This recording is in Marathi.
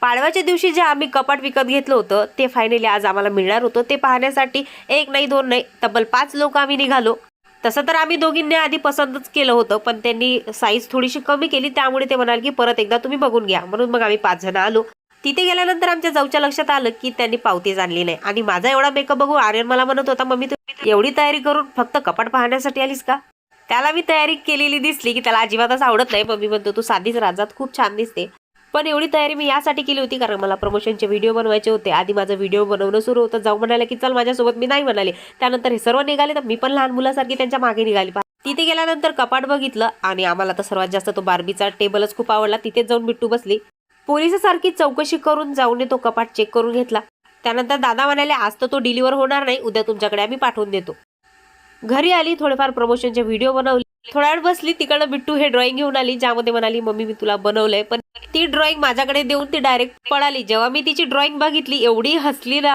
पाडव्याच्या दिवशी जे आम्ही कपाट विकत घेतलं होतं ते फायनली आज आम्हाला मिळणार होतं. ते पाहण्यासाठी एक नाही दोन नाही तब्बल 5 लोक आम्ही निघालो. तसं तर आम्ही दोघींनी आधी पसंतच केलं होतं, पण त्यांनी साईज थोडीशी कमी केली, त्यामुळे ते म्हणाले की परत एकदा तुम्ही बघून घ्या. म्हणून मग आम्ही 5 जण आलो. तिथे गेल्यानंतर आमच्या जाऊच्या लक्षात आलं की त्यांनी पावतीच आणली नाही. आणि माझा एवढा मेकअप बघून आर्यन मला म्हणत होता, मम्मी तू एवढी तयारी करून फक्त कपाट पाहण्यासाठी आलीस का? त्याला मी तयारी केलेली दिसली की त्याला अजिबातच आवडत नाही. मम्मी म्हणतो तू साधीच राजात खूप छान दिसते. पण एवढी तयारी मी यासाठी केली होती कारण मला प्रमोशनचे व्हिडिओ बनवायचे होते. आधी माझं व्हिडिओ बनवणं सुरू होतं. जाऊ म्हणाले की चल माझ्यासोबत, मी नाही म्हणाले. त्यानंतर हे सर्व निघाले तर मी पण लहान मुलासारखी त्यांच्या मागे निघाली. तिथे गेल्यानंतर कपाट बघितलं आणि आम्हाला तर सर्वात जास्त तो बार्बीचा टेबलच खूप आवडला. तिथेच जाऊन बिट्टू बसली. पोलिसासारखी चौकशी करून जाऊन तो कपाट चेक करून घेतला. त्यानंतर दादा म्हणाले आज तर तो डिलिव्हर होणार नाही, उद्या तुमच्याकडे आम्ही पाठवून देतो. घरी आली, थोडेफार प्रमोशनचे व्हिडिओ बनवले. थोड्या वेळ बसली, तिकडं बिट्टू हे ड्रॉइंग घेऊन आली, ज्यामध्ये म्हणाली मम्मी मी तुला बनवलंय. पण ती ड्रॉइंग माझ्याकडे देऊन ती डायरेक्ट पळाली. जेव्हा मी तिची ड्रॉइंग बघितली एवढी हसली ना